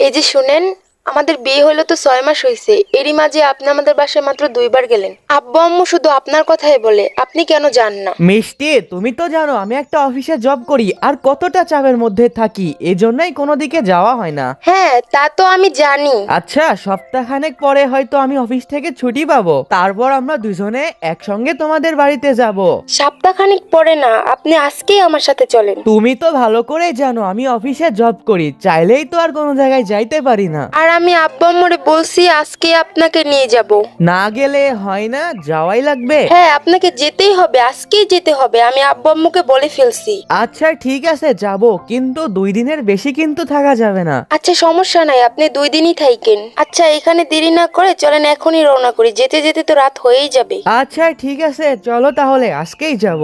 এই যে শুনেন, আমাদের বিয়ে হলো তো 6 মাস হয়েছে। এরই মাঝে আপনি আমাদের বাসায় মাত্র 2বার গেলেন। আব্বু আম্মু শুধু আপনার কথাই বলে, আপনি কেন যান না? মিষ্টি, তুমি তো জানো আমি একটা অফিসে জব করি আর কতটা চাপের মধ্যে থাকি, এজন্যই কোনো দিকে যাওয়া হয় না। হ্যাঁ, তা তো আমি জানি। আচ্ছা, সপ্তাহখানেক পরে হয়তো আমি অফিস থেকে ছুটি পাবো, তারপর আমরা দুজনে একসঙ্গে তোমাদের বাড়িতে যাব। সপ্তাহখানিক পরে না, আপনি আজকেই আমার সাথে চলেন। তুমি তো ভালো করে জানো আমি অফিসে জব করি, চাইলেই তো আর কোনো জায়গায় যাইতে পারি না। আর আমি আব্বু আম্মুরে বলছি আজকে আপনাকে নিয়ে যাব। না গেলে হয় না, যাওয়াই লাগবে। হ্যাঁ, আপনাকে যেতেই হবে, আজকেই যেতে হবে। আমি আব্বু আম্মুকে বলে ফেলছি। আচ্ছা ঠিক আছে, যাব, কিন্তু 2 দিনের বেশি কিন্তু থাকা যাবে না। আচ্ছা সমস্যা নাই, আপনি 2 দিনই থাকেন। আচ্ছা এখানে দেরি না করে চলেন এখনই রওনা করি, যেতে যেতে তো রাত হয়েই যাবে। আচ্ছা ঠিক আছে, চলো তাহলে আজকেই যাব।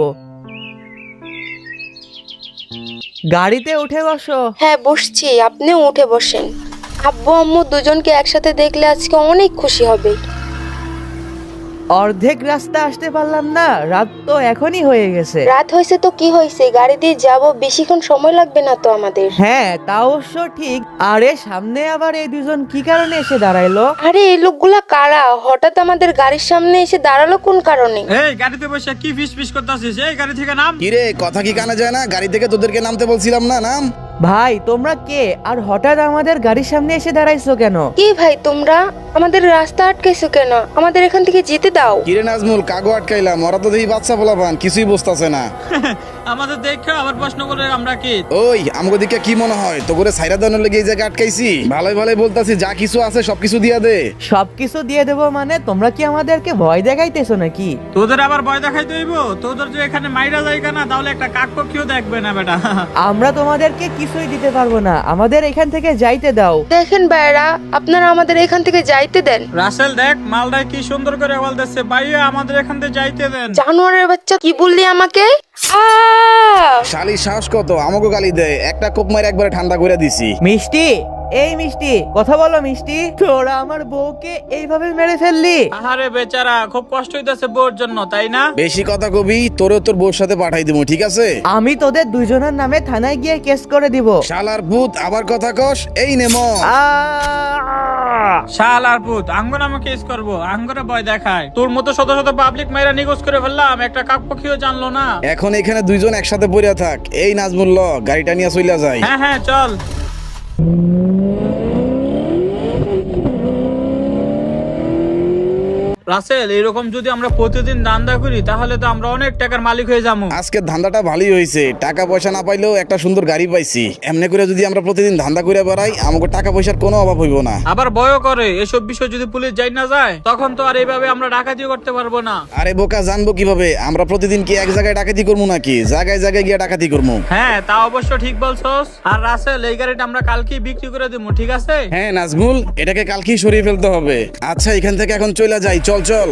গাড়িতে উঠে বসো। হ্যাঁ বসছি, আপনিও উঠে বসেন। আব্বু আম্মু দুজনকে একসাথে দেখলে আজকে অনেক খুশি হবে। অর্ধেক রাস্তা আসতে পারলাম না, রাত তো এখনই হয়ে গেছে। রাত হয়েছে তো কি হয়েছে, গাড়ি দিয়ে যাব, বেশিক্ষণ সময় লাগবে না তো আমাদের। হ্যাঁ তা অবশ্য ঠিক। আরে সামনে আবার এই দুজন কি কারণে এসে দাঁড়াইলো? আরে এই লোকগুলা কারা? হঠাৎ আমাদের গাড়ির সামনে এসে দাঁড়ালো কোন কারণে? এই গাড়িতে বসে কি ফিস ফিস করতেছিস? এই গাড়ি থেকে নাম। কিরে, কথা কি কানে যায় না? গাড়ি থেকে তোদেরকে নামতে বলছিলাম না? নাম। ভাই তোমরা কে, আর হঠাৎ আমাদের গাড়ির সামনে এসে দাঁড়াইছো কেন? কি ভাই তোমরা আমাদের রাস্তা আটকাইছো কেন? আমাদের এখান থেকে যেতে দাও। কিরে নাজমুল, কাগো আটকাইলাম, ওরা তো দেখি বাচ্চা পোলাপান, কিছুই বুঝতাছে না। আমাদের দেখে আবার প্রশ্ন করে আমরা কি? ওই আমগো দিকে কি মনে হয় তো করে সাইরা দানোর লেগে এই জায়গায় আটকাইছি? ভালোই ভালোই বলতাছি, যা কিছু আছে সবকিছু দিয়া দে। সবকিছু দিয়ে দেবো মানে তোমরা কি আমাদেরকে ভয় দেখাইতেছো নাকি? তোদের আবার ভয় দেখাইতে হইব? তোদের যে এখানে মাইরা জায়গা না, তাহলে একটা কাকপক্ষীও দেখবে না বেটা। আমরা তোমাদেরকে কিছুই দিতে পারবো না, আমাদের এখান থেকে যাইতে দাও। দেখেন ভাইরা, আপনারা আমাদের এখান থেকে যাইতে দেন। রাসেল দেখ মালটা কি সুন্দর করে বলতেছে, ভাইয়া আমাদের এখান থেকে যাইতে দেন। জানোয়ারের বাচ্চা, কি বললি আমাকে? শালি সাহস কত, আমাকে গালি দেয়। একটা কোপ মারে একবারে ঠান্ডা করে দিছি। মিষ্টি, এই মিষ্টি, কথা বলো মিষ্টি। তোরা আমার বউকে এইভাবে মেরে ফেললি? আরে বেচারা, খুব কষ্ট হইতাছে বউর জন্য, তাই না? বেশি কথা কবি, তোরে তোর বউর সাথে পাঠাই দিব, ঠিক আছে? আমি তোদের দুজনের নামে থানায় গিয়ে কেস করে দিব। শালার ভূত, আবার কথা কস, এই নেমো। শাল আর পুত, আঙ্গর আমাকে কেস করবো, আঙ্গরে ভয় দেখায়। তোর মতো শত শত পাবলিক মাইরা নিগোজ করে ফেললাম, একটা কাকপক্ষীও জানলো না। এখন এখানে দুইজন একসাথে পড়ে থাক। এই নাজমুল, ল গাড়িটা নিয়ে চইলা যায়। হ্যাঁ হ্যাঁ চল। রাসেল, এরকম যদি আমরা প্রতিদিন ধান্দা করি তাহলে তো আমরা অনেক টাকার মালিক হয়ে যাবো। আজকে ধান্দাটা ভালোই হয়েছে, টাকা পয়সা না পাইলেও একটা সুন্দর গাড়ি পাইছি। এমনি করে যদি আমরা প্রতিদিন ধান্দা করে বেড়াই, আমাকে টাকা পয়সার কোনো অভাব হইব না। আবার ভয়ও করে, এসব বিষয় যদি পুলিশ যাই না যায় তখন তো আর এইভাবে আমরা ডাকাতি করতে পারবো না। আরে বোকা, জানবো কিভাবে? আমরা প্রতিদিন কি এক জায়গায় ডাকাতি করবো নাকি? জায়গায় জায়গায় গিয়ে ডাকাতি করবো। হ্যাঁ তা অবশ্য ঠিক বলছস। আর রাসেল, এই গাড়িটা আমরা কালকেই বিক্রি করে দেবো, ঠিক আছে? হ্যাঁ নাজমুল, এটাকে কালকেই সরিয়ে ফেলতে হবে। আচ্ছা এখান থেকে এখন চলে যাই, চল চল।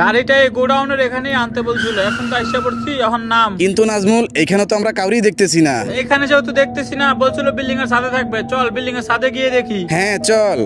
গাড়িটা এই গোডাউনের এখানে আনতে বলছিল, এখন তো আইসা পড়ছি, এখন নাম। কিন্তু নাজমুল, এখানে তো আমরা কাউরেই দেখতেছি না। এখানে যেহেতু দেখতেছি না, বলছিল বিল্ডিং এর সাথে থাকবে, চল বিল্ডিং এর সাথে গিয়ে দেখি। হ্যাঁ চল।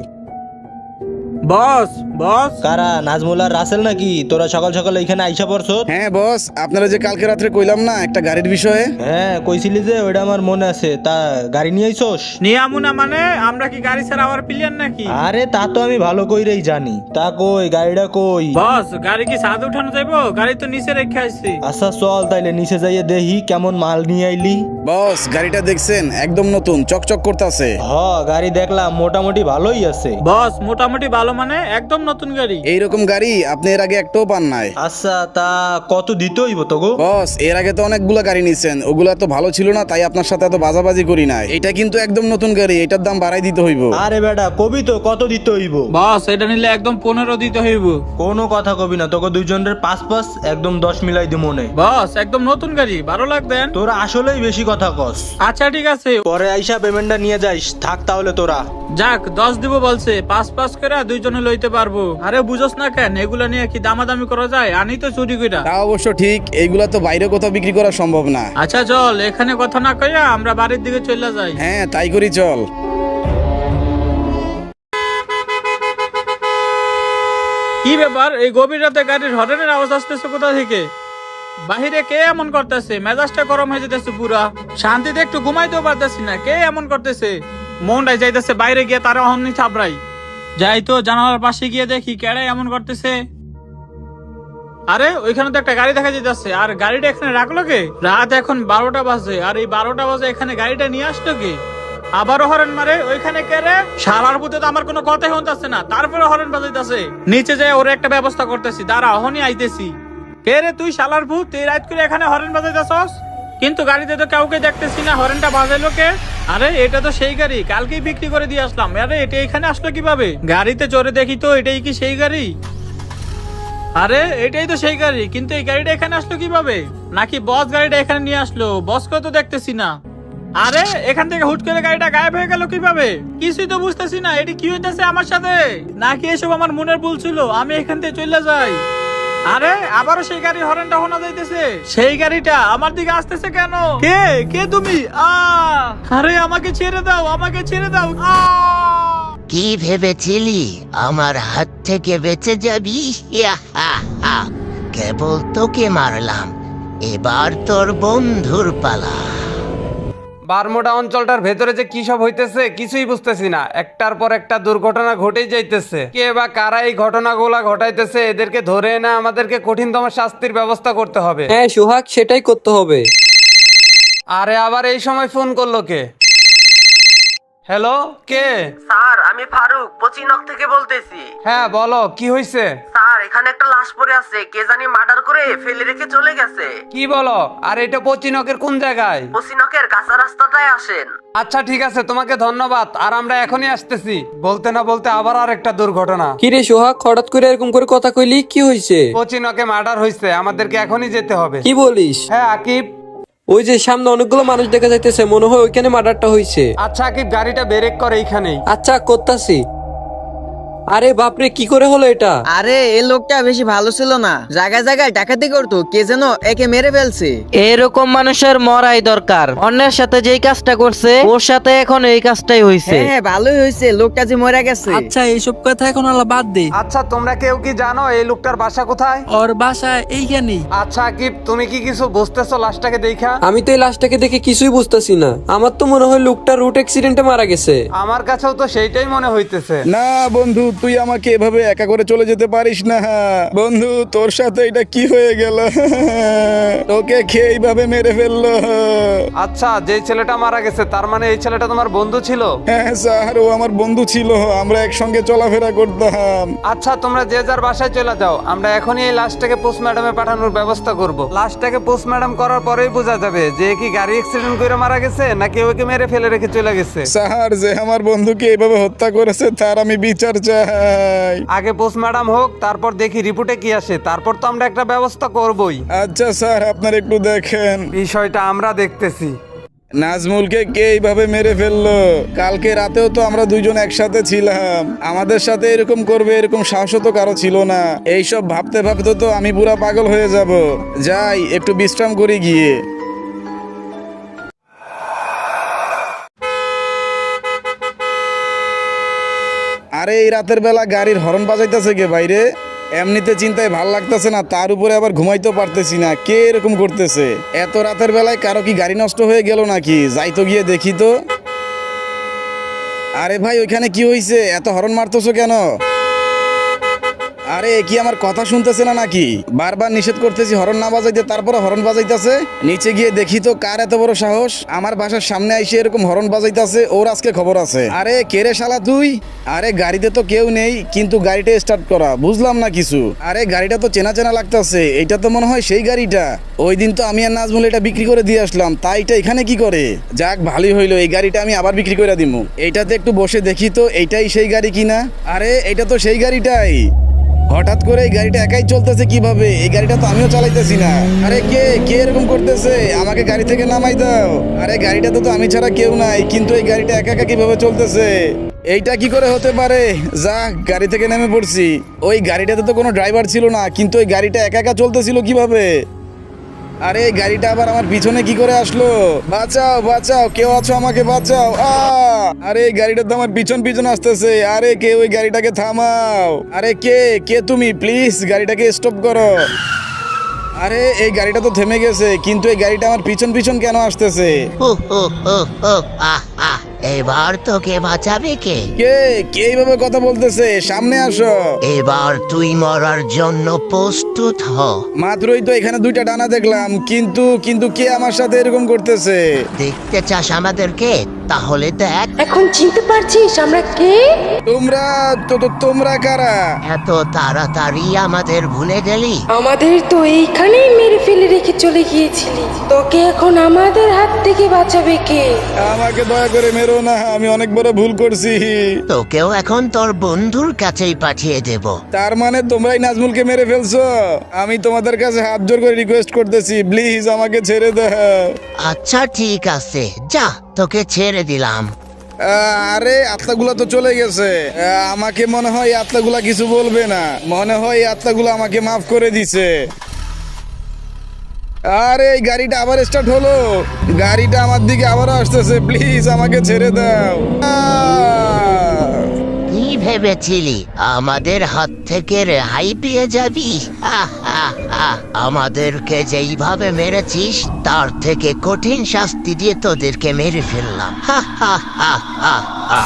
বস বস, কারা? নাজমুল আর রাসেল নাকি? তোরা সকাল সকাল এখানে আইসা পড়ছ? হ্যাঁ বস, আপনারা যে কালকে রাত্রে কইলাম না একটা গাড়ির বিষয়ে। হ্যাঁ কইছিলি যে, ওইটা আমার মনে আছে। তা গাড়ি নিয়ে আইছস? নিয়ে আমু না মানে? আমরা কি গাড়ি ছাড়া আবার প্লেয়ার নাকি? আরে তা তো আমি ভালো কইরেই জানি। তা কই গাড়িটা কই? বস, গাড়ি কি ছাদে উঠানো যাইবো? গাড়ি তো নিচে রেখে আসছি। আচ্ছা চল তাইলে নিচে যাইয়ে দেখি কেমন মাল নিয়ে আইলি। বস গাড়িটা দেখছেন? একদম নতুন, চকচক করতেছে। হ গাড়ি দেখলাম, মোটামুটি ভালোই আছে। বস মোটামুটি ভালো মানে? একদম নতুন গাড়ি। এইরকম গাড়ি আপনি এর আগে একটাও পান নাই। আচ্ছা তা কত দিতে হইব তো গো? বস এর আগে তো অনেকগুলা গাড়ি নিছেন, ওগুলা তো ভালো ছিল না, তাই আপনার সাথে এত বাজাবাজি করি নাই। এটা কিন্তু একদম নতুন গাড়ি, এটার দাম বাড়াই দিতে হইব। আরে বেটা কবি তো, কত দিতে হইব? বস এটা নিলে একদম 15 দিতে হইব। কোনো কথা কবি না, তোকে দুইজনের 5-5 একদম 10 মিলাই দিব মনে। বস একদম নতুন গাড়ি, 12 লাখ দেন। তোরা আসলেই বেশি কথা কস। আচ্ছা ঠিক আছে, পরে আইসা পেমেন্টটা নিয়ে যাইস। থাক তাহলে তোরা। যাক 10 দিব বলছে, 5-5 করে দুইজনে লইতে পারবো। আরে বুঝোস না কেন, এগুলা নিয়ে কি দামাদামি করা যায়? আনি তো চুরি কইরা। তা অবশ্য ঠিক, এইগুলা তো বাইরে কোথাও বিক্রি করা সম্ভব না। আচ্ছা চল, এখানে কথা না কইয়া আমরা বাড়ির দিকে চলে যাই। হ্যাঁ তাই করি, চল। কি ব্যাপার, এই গভীর রাতে গাড়ির হর্নের আওয়াজ আসতেছে কোথা থেকে? বাহিরে কে এমন করতেছে? মেজাজটা গরম হয়ে যেতেছে পুরা, শান্তিতে একটু ঘুমাইতেও পারতেছি না। কে এমন করতেছে? মনটাই যাইতেছে বাইরে গিয়ে তারা অহনি থাবড়াই। যাই তো জানালার পাশে গিয়ে দেখি কেডা এমন করতেছে। আরে ওইখানে তো একটা গাড়ি দেখা যাচ্ছে, আর গাড়িটা এখানে রাখলো কে? রাত এখন 12টা বাজে, আর এই 12টা বাজে এখানে গাড়িটা নিয়ে আসলো কে? আবারও হরেন মারে। ওইখানে কে রে? শালার বুতে তো আমার কোনো কথাই হইতাছে না, তারপরে হরেন বাজাইতাছে। নিচে যায় ওর একটা ব্যবস্থা করতেছি, দাঁড়া অহনি আইতেছি। কে রে তুই শালার ভূত? তুই রাত করে এখানে হরেন বাজাইতাছস, কিন্তু গাড়িতে তো কাউকে দেখতেছি না। হরেনটা বাজাইলো কে? আরে এটা তো সেই গাড়ি, কালকেই বিক্রি করে দিয়ে আসলাম। আরে এটা এখানে আসলো কিভাবে? গাড়িতে চড়ে দেখি তো এটাই কি সেই গাড়ি? আরে এটাই তো সেই গাড়ি, কিন্তু এই গাড়িটা এখানে আসলো কিভাবে? নাকি বস গাড়িটা এখানে নিয়ে আসলো? বসকে তো দেখতেছি না। আরে এখান থেকে হুট করে গাড়িটা গায়েব হয়ে গেল কিভাবে? কিছুই তো বুঝতেছি না। এটি কি হইতেছে আমার সাথে? নাকি এসব আমার মনের ভুল ছিল? আমি এখান থেকে চলে যাই। আরে আবারও সেই গাড়ির হর্নটা শোনা যাইতেছে। সেই গাড়িটা আমার দিকে আসতেছে কেন? কে কে তুমি? আরে আমাকে ছেড়ে দাও, আমাকে ছেড়ে দাও। কি ভেবেছিলি আমার হাত থেকে বেঁচে যাবি? কেবল তোকে মারলাম, এবার তোর বন্ধুর পালা। বারমুডা অঞ্চলটার ভেতরে যে কি সব হইতেছে কিছুই বুঝতেছি না। একটার পর একটা দুর্ঘটনা ঘটেই যাইতেছে। কে বা কারা এই ঘটনাগুলা ঘটাইতেছে, এদেরকে ধরে না আমাদেরকে কঠিনতম শাস্তির ব্যবস্থা করতে হবে। হ্যাঁ সোহাগ, সেটাই করতে হবে। আরে আবার এই সময় ফোন করলো কে? হ্যালো, কে? স্যার আমি ফারুক পচিনক থেকে বলতেছি। হ্যাঁ বলো, কি হয়েছে? স্যার এখানে একটা লাশ পড়ে আছে, কে জানি মার্ডার করে ফেলে রেখে চলে গেছে। কি বলো? আর এটা পচিনকের কোন জায়গায়? পচিনকের কাঁচা রাস্তাটায় আসেন। আচ্ছা ঠিক আছে, তোমাকে ধন্যবাদ। আর আমরা এখনই আসতেছি। বলতে না বলতে আবার আর একটা দুর্ঘটনা। কি রে সোহাগ, হঠাৎ করে এরকম করে কথা কইলি, কি হয়েছে? পচিনকে মার্ডার হয়েছে, আমাদেরকে এখনই যেতে হবে। কি বলিস? হ্যাঁ আকিব। ওই যে সামনে অনেকগুলো মানুষ দেখা যাইতেছে, মনে হয় ওইখানে মার্ডারটা হইছে। আচ্ছা আকিব, গাড়িটা ব্রেক করে এইখানেই। আচ্ছা করতাছি। আরে বাপরে, কি করে হলো এটা? আরে এই লোকটা বেশি ভালো ছিল না, জায়গায় জায়গায় ডাকাতি করতো, কে যেন একে মেরে ফেলছে। এরকম মানুষের মরাই দরকার। অন্যের সাথে যেই কাজটা করছে ওর সাথে এখন এই কাজটাই হইছে। হ্যাঁ ভালোই হয়েছে, লোকটা যে মরে গেছে। আচ্ছা এইসব কথা এখন আলা বাদ দে। আচ্ছা তোমরা কেউ কি জানো এই লোকটার বাসা কোথায়? ওর বাসা এইখানেই। আচ্ছা আকিব, তুমি কি কিছু বুঝতেছো লাশটাকে দেখা? আমি তো এই লাশটাকে দেখে কিছুই বুঝতেছি না। আমার তো মনে হয় লোকটা রুট অ্যাক্সিডেন্টে মারা গেছে। আমার কাছেও তো সেইটাই মনে হইতেছে। না বন্ধু, তুই আমাকে এভাবে একা করে চলে যেতে পারিস না। বন্ধু তোর সাথে এটা কি হয়ে গেল? তোকে খেয়ে এইভাবে মেরে ফেললো। আচ্ছা, যে ছেলেটা মারা গেছে তার মানে এই ছেলেটা তোমার বন্ধু ছিল? হ্যাঁ স্যার, ও আমার বন্ধু ছিল, আমরা একসঙ্গে চলাফেরা করতাম। আচ্ছা তোমরা যে যার বাসায় চলে যাও, আমরা এখনই এই লাশটাকে পোস্টমর্টমে পাঠানোর ব্যবস্থা করব। লাশটাকে পোস্টমর্টম করার পরেই বোঝা যাবে যে কি গাড়ি অ্যাক্সিডেন্ট করে মারা গেছে নাকি ওকে মেরে ফেলে রেখে চলে গেছে। স্যার, যে আমার বন্ধুকে এইভাবে হত্যা করেছে তার আমি বিচার চাই। আগে পোস্টমর্টম হোক, তারপর দেখি রিপোর্টে কি আসে, তারপর তো আমরা একটা ব্যবস্থা করবই। আচ্ছা স্যার, আপনার একটু দেখেন। বিষয়টা আমরা দেখতেছি। নাজমুলকে কে এইভাবে মেরে ফেললো? কালকে রাতেও তো আমরা দুইজন একসাথে ছিলাম, আমাদের সাথে এরকম করবে এরকম সাহসও তো কারো ছিল না। এইসব ভাবতে ভাবতে তো আমি পুরা পাগল হয়ে যাব। যাই একটু বিশ্রাম করি গিয়ে। আরে এই রাতের বেলা গাড়ির হর্ন বাজাইতেছে কে বাইরে? এমনিতে চিন্তায় ভাল লাগতেছে না, তার উপরে আবার ঘুমাইতেও পারতেছি না। কে এরকম করতেছে? এত রাতের বেলায় কারো কি গাড়ি নষ্ট হয়ে গেল নাকি? যাই তো গিয়ে দেখি তো। আরে ভাই, ওইখানে কি হয়েছে? এত হর্ন মারতেছো কেন? আরে কি আমার কথা শুনতেছে না নাকি? বারবার নিষেধ করতেছি হর্ন না বাজাইতে, তারপরে হর্ন বাজাইতেছে। নিচে গিয়ে দেখি তো কার এত বড় সাহস আমার বাসার সামনে এসে এরকম হর্ন বাজাইতেছে। ওর আজকে খবর আছে। আরে কে রে শালা তুই? আরে গাড়িতে তো কেউ নেই, কিন্তু গাড়িটা স্টার্ট করা, বুঝলাম না কিছু। আরে গাড়িটা তো চেনা চেনা লাগতেছে, এটা তো মনে হয় সেই গাড়িটা। ওই দিন তো আমি আর নাজমুল এটা বিক্রি করে দিয়ে আসলাম, তাই এটা এখানে কি করে? যাক ভালোই হইলো, এই গাড়িটা আমি আবার বিক্রি করে দিমু। এইটাতে একটু বসে দেখি তো এইটাই সেই গাড়ি কিনা। আরে এটা তো সেই গাড়িটাই। হঠাৎ করে এই গাড়িটা একাই চলতেছে কিভাবে? এই গাড়িটা তো আমিও চালাইতেছি না। আরে কে কে এরকম করতেছে? আমাকে গাড়ি থেকে নামাই দাও। আরে গাড়িটাতে তো আমি ছাড়া কেউ নাই, কিন্তু এই গাড়িটা একা একা কিভাবে চলতেছে? এইটা কি করে হতে পারে? যাক, গাড়ি থেকে নেমে পড়ছি। ওই গাড়িটাতে তো কোনো ড্রাইভার ছিল না, কিন্তু ওই গাড়িটা একা একা চলতেছিল কিভাবে? আরে এই গাড়িটা আবার আমার পিছনে কি করে আসলো? বাঁচাও বাঁচাও, কেউ আছো, আমাকে বাঁচাও। আরে এই গাড়িটা তো আমার পিছন পিছন আসতেছে। আরে কে ওই গাড়িটাকে থামাও। আরে কে কে তুমি? প্লিজ গাড়িটাকে স্টপ করো। আরে এই গাড়িটা তো থেমে গেছে, কিন্তু এই গাড়িটা আমার পিছন পিছন কেন আসতেছে? হো হো হো হো, আহ আহ এবার তোকে বাঁচাবে কে? কে কে এইভাবে কথা বলতেছে? সামনে আসো। এবার তুই মরার জন্য প্রস্তুত হ। মাত্রই তো এখানে দুইটা ডানা দেখলাম, কিন্তু কিন্তু কে আমার সাথে এরকম করতেছে? দেখতে চাস আমাদেরকে? তাহলে দেখ। এখন চিনতে পারছিস আমরা কে? তোমরা কারা? এত তাড়াতাড়ি আমাদের ভুলে গেলি? আমাদের তো এইখানেই মেরে ফেলে রেখে চলে গিয়েছিলি, তোকে এখন আমাদের হাত থেকে বাঁচাবে কে? আমাকে দয়া করে মেরো না, আমি অনেক বড় ভুল করছি। তোকেও এখন তোর বন্ধুর কাছেই পাঠিয়ে দেব। তার মানে তোমরাই নাজমুলকে মেরে ফেলছো? আমি তোমাদের কাছে হাত জোর করে রিকোয়েস্ট করতেছি, প্লিজ আমাকে ছেড়ে দাও। আচ্ছা ঠিক আছে, যা তোকে ছেড়ে দিলাম। আরে আত্মাগুলা তো চলে গেছে। আমাকে মনে হয় এই আত্মাগুলা কিছু বলবে না, মনে হয় এই আত্মাগুলা আমাকে মাফ করে দিছে। আরে এই গাড়িটা আবার স্টার্ট হলো, গাড়িটা আমার দিকে আবারও আসতেছে, প্লিজ আমাকে ছেড়ে দাও। কি ভেবেছিলি আমাদের হাত থেকে রেহাই পেয়ে যাবি? আহ, আহ, আহ, আমাদেরকে যেইভাবে মেরেছিস তার থেকে কঠিন শাস্তি দিয়ে তোদেরকে মেরে ফেললাম। হা, হা, হা, হা, হা।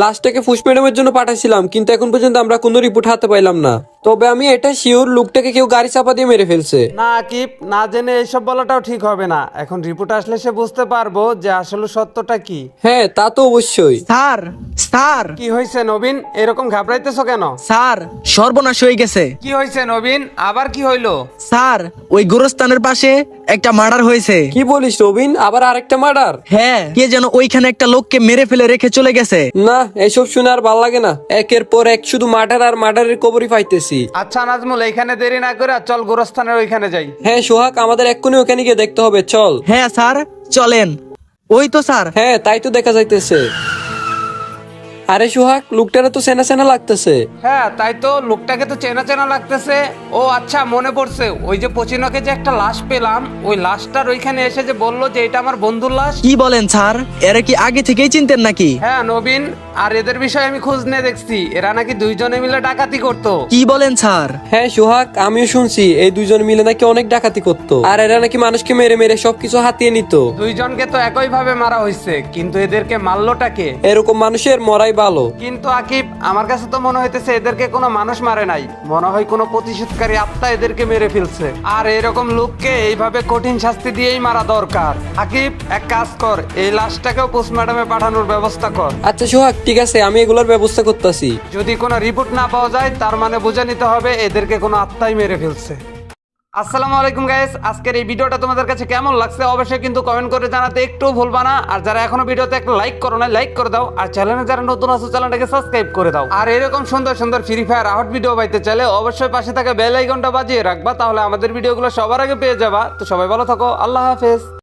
লাস্টটাকে ফুস ম্যাডামের জন্য পাঠাইছিলাম, কিন্তু এখন পর্যন্ত আমরা কোনো রিপোর্ট হাতে পাইলাম না। তবে আমি এটা শিওর লোকটাকে কেউ গাড়ি চাপা দিয়ে মেরে ফেলছে। না আকিব, না জেনে এইসব বলাটাও ঠিক হবে না। এখন রিপোর্ট আসলে সে বুঝতে পারবো যে আসলে সত্যটা কি। হ্যাঁ তা তো অবশ্যই। স্যার স্যার কি হয়েছে নবীন, এরকম ঘাবড়াইতেছো কেন? স্যার সর্বনাশ হয়ে গেছে। কি হয়েছে নবীন, আবার কি হইলো? স্যার ওই গোরস্থানের পাশে একটা মার্ডার হয়েছে। কি বলিস রবিন, আবার আরেকটা মার্ডার? হ্যাঁ, কে যেন ওইখানে একটা লোককে মেরে ফেলে রেখে চলে গেছে। না এসব শুনে আর ভাল লাগে না, একের পর এক শুধু মার্ডার আর মার্ডারের কবরই পাইতেছি। আচ্ছা নাজমুল, এইখানে দেরি না করে চল গোরস্থানের ওইখানে যাই। হ্যাঁ সোহাগ, আমাদের এক্ষুনি ওখানে গিয়ে দেখতে হবে, চল। হ্যাঁ স্যার চলেন। ওই তো স্যার। হ্যাঁ তাই তো দেখা যাইতেছে। আরে সোহাগ, লোকটারা তো চেনা চেনা লাগতেছে। হ্যাঁ তাই তো, লোকটাকে তো চেনা চেনা লাগতেছে। ও আচ্ছা মনে পড়ছে, ওই যে পচিনকে যে একটা লাশ পেলাম, ওই লাশটার ওইখানে এসে যে বললো যে এটা আমার বন্ধুর লাশ। কি বলেন স্যার, এরা কি আগে থেকেই চিনতেন নাকি? হ্যাঁ নবীন, আর এদের বিষয়ে আমি খোঁজ নিয়ে দেখছি, এরা নাকি দুইজনে মিলে ডাকাতি করতো। কি বলেন স্যার? হ্যাঁ সোহাগ, আমিও শুনছি এই দুইজন মিলে নাকি অনেক ডাকাতি করতো, আর এরা নাকি মানুষকে মেরে মেরে সবকিছু হাতিয়ে নিত। দুইজনকে তো একই ভাবে মারা হয়েছে, কিন্তু এদেরকে মারলোটাকে? এরকম মানুষের মরাই ভালো। কিন্তু আকিব, আমার কাছে তো মনে হইতেছে এদেরকে কোনো মানুষ মারে নাই, মনে হয় কোনো প্রতিশোধকারী আত্মা এদেরকে মেরে ফেলছে। আর এরকম লোককে এইভাবে কঠিন শাস্তি দিয়েই মারা দরকার। আকিব এক কাজ কর, এই লাশটাকেও পোস্টমর্টমে পাঠানোর ব্যবস্থা কর। আচ্ছা সোহাগ ঠিক আছে, আমি এগুলোর ব্যবস্থা করতেছি। যদি কোনো রিপোর্ট না পাওয়া যায় তার মানে বুঝে নিতে হবে এদেরকে কোনো আত্মাই মেরে ফেলছে। আসসালামু আলাইকুম গাইস, আজকের এই ভিডিওটা তোমাদের কাছে কেমন লাগছে অবশ্যই কিন্তু কমেন্ট করে জানাতে একটু ভুলবা না। আর যারা এখনো ভিডিওতে একটা লাইক করো না, লাইক করে দাও। আর চ্যানেলে যারা নতুন আছো চ্যানেলটাকে সাবস্ক্রাইব করে দাও। আর এরকম সুন্দর সুন্দর ফ্রি ফায়ার আউট ভিডিও পাইতে চাইলে অবশ্যই পাশে থাকা বেল আইকনটা বাজিয়ে রাখবা, তাহলে আমাদের ভিডিওগুলো সবার আগে পেয়ে যাবা। তো সবাই ভালো থাকো, আল্লাহ হাফেজ।